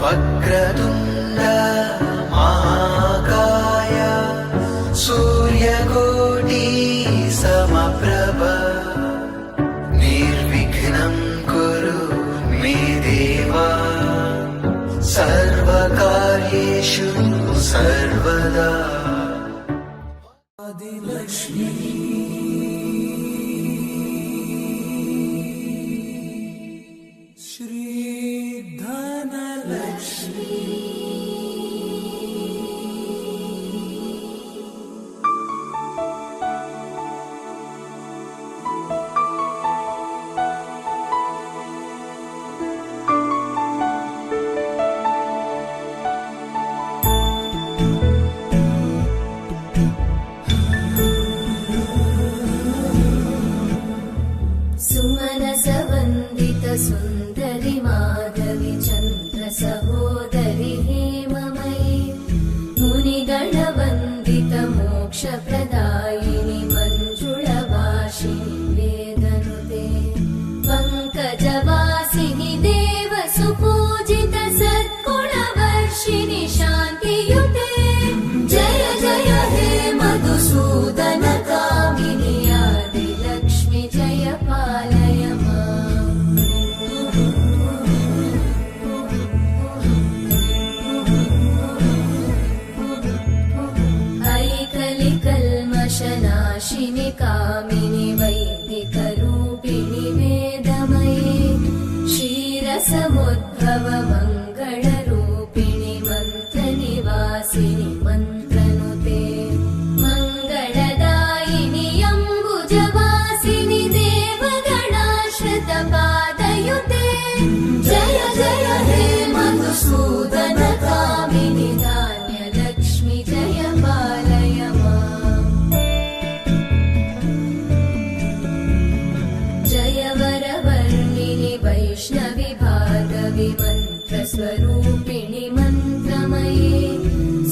वक्रतुण्ड महाकाय सूर्यकोटि समप्रभ निर्विघ्नं कुरु मे देव सर्वकार्येषु सर्वदा। आदिलक्ष्मी श्री धनलक्ष्मी सुमनसवन्दित सुन्दरि माधवि चन्द्र सहोदरि हेममयि मुनिगणवन्दित मोक्षप्रदायिनि मञ्जुळभाषिणि वेदनुते पङ्कजवासिनि देवसुपूजित सद्गुणवर्षिणि शान्तियुते जय जय हे मधुसूदन कामिनि आदिलक्ष्मि जय पालय माम्। ऐकलिकल्मषनाशिनि कामिनि वैदिकरूपिणि वेदमये क्षीरसमुद्भव मङ्गलरूपिणि मन्त्रनिवासिनि मन्त्रनुते मङ्गलदायिनि अम्बुजवासिनि देवगणाश्रितपादयुते जय जय हे मधुसूदन कामिनि धान्यलक्ष्मि जय पालय माम्। जय वरवर्णिनि वैष्णवि भार्गवि मन्त्रस्वरूपिणि मन्त्रमये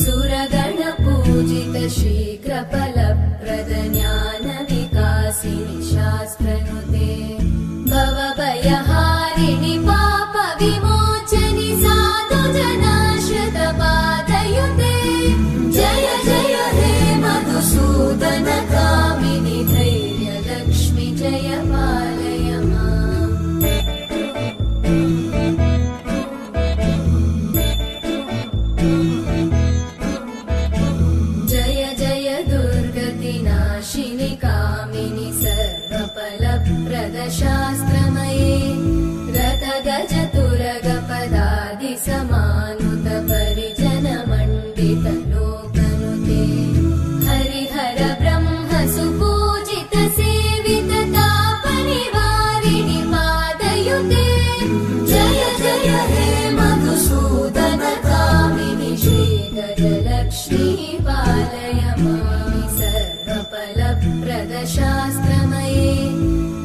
सुरगणपूजित शीघ्रफलप्रद ज्ञानविकासिनि शास्त्रनुते भवभयहारिणि पापविमोचनि साधुजनाश्रितपादयुते जय जय हे मधुसूदन कामिनि धैर्यलक्ष्मि जय पालय माम्। जय जय दुर्गतिनाशिनि कामिनि सर्वफलप्रद शास्त्रमये रथगजतुरगपदादि समानुत परिजनमण्डित लोकनुते हरिहर ब्रह्म सुपूजित सेवित तापनिवारिणि पादयुते जय जय हे मधुसूदन कामिनि श्रीगजलक्ष्मी पालय माम्। सर्वफलप्रद शास्त्रमये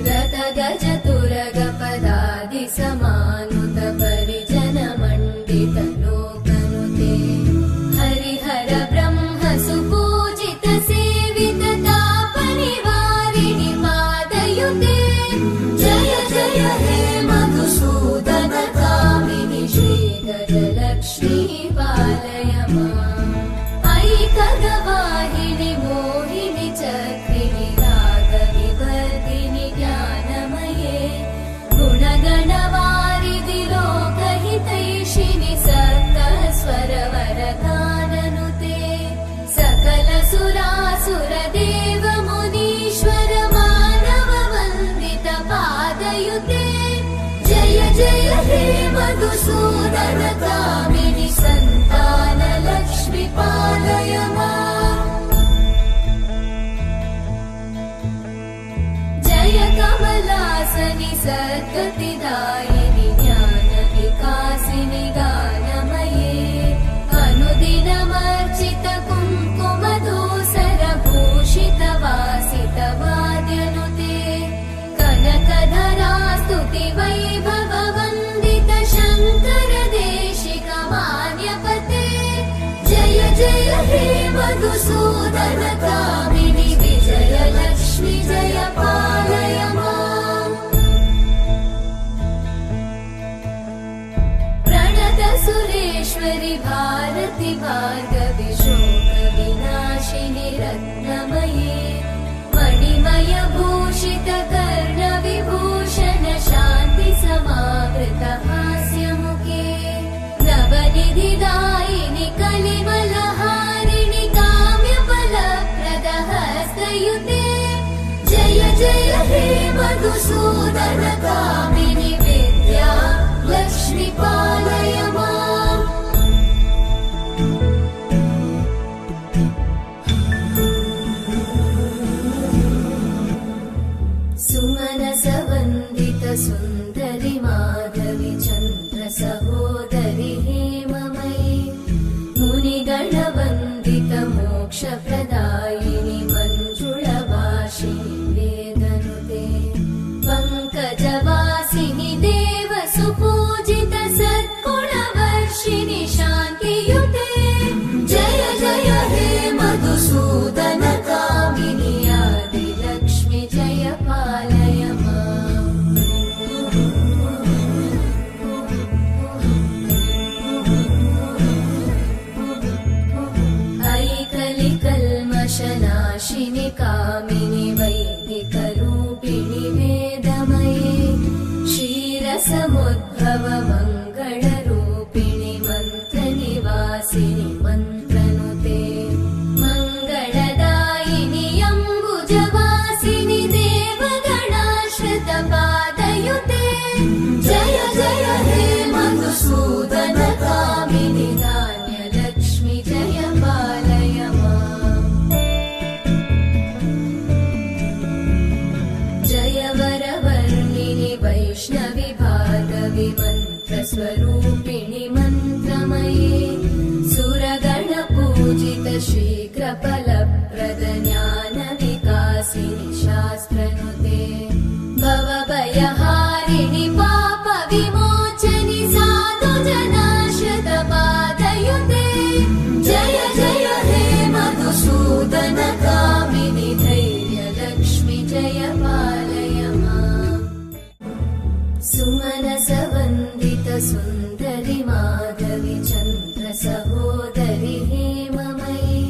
रथगजतुरगपदादि समानुत परिजनमण्डित लोकनुते हरिहर ब्रह्म सुपूजित सेवित तापनिवारिणि पादयुते जय जय हे मधुसूदन कामिनि श्रीगजलक्ष्मी पालय माम्। ऐकगवाहिनि मोहिनि चक्रिणि रागविवर्धिनि ज्ञानमये गुणगणवारिधि लोकहितैषिणि सप्तस्वरवरदाननुते सकलसुरासुरदेव मुनीश्वर मानववन्दित पादयुते जय जय हे मधुसूदन कामिनि सन्तानलक्ष्मि पालय माम्। जय कमलासनि सद्गतिदायिनि ज्ञानविकासिनि गानमये अनुदिनमर्चित कुङ्कुमधूसरभूषित वासित वाद्यनुते कनकधरा स्तुति वैभव वन्दित शङ्कर देशिका सर्वेश्वरि भारति भार्गवि शोकविनाशिनि रत्नमये मणिमय भूषित कर्णविभूषण शान्ति समावृत हास्यमुखे नवनिधिदायिनि कलिमलहारिणि काम्यफलप्रद हस्तयुते जय जय हे मधुसूदन कामिनि विद्या लक्ष्मी पालय माम् सुमनसवन्दित सुन्दरि माधवि चन्द्र सहोदरि हेममयि मुनिगणवन्दित मोक्षप्रदायिनि मञ्जुळभाषिणि वेदनुते पङ्कजवासिनि देव सुपूजित सद्गुणवर्षिणि शान्तियुते जय जय हे मधुसूदन कामिनि आदिलक्ष्मि जय पालय माम् ऐकलिकल्मषनाशिनि कामिनि वैदिकरूपिणि वेदमये क्षीरसमुद्भव मङ्गलरूपिणि मन्त्रनिवासिनि मन्त्रनुते मङ्गलदायिनि अम्बुजवासिनि देवगणाश्रितपादयुते जय जय हे मधुसूदन कामिनि धान्यलक्ष्मि जय पालय माम् जय वरवर्णिनि वैष्णवि भार्गवि मन्त्रस्वरूपिणि मन्त्रमये सुरगणपूजित शीघ्रफलप्रद ज्ञानविकासिनि शास्त्रनुते भवभयहारिणि पापविमोचनि साधुजनाश्रितपादयुते जय जय हे मधुसूदन कामिनि धैर्यलक्ष्मि जय पालय माम् सुमनसवन्दित सुन्दरि माधवि चन्द्र सहोदरि हेममयि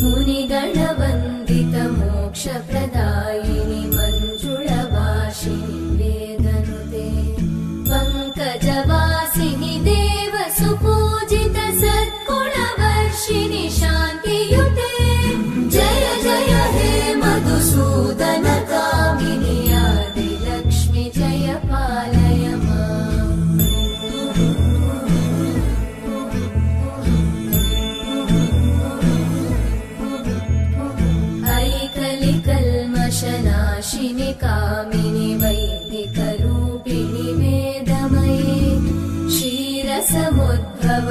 मुनिगणवन्दित मोक्षप्रदायिनि मञ्जुळभाषिणि वेदनुते पङ्कजवासिनि देव सुपूजित सद्गुणवर्षिणि शान्तियुते जय जय हे मधुसूदन कामिनि आदिलक्ष्मि जय पालय माम् ऐकलिकल्मषनाशिनि कामिनि वैदिकरूपिणि वेदमये क्षीरसमुद्भव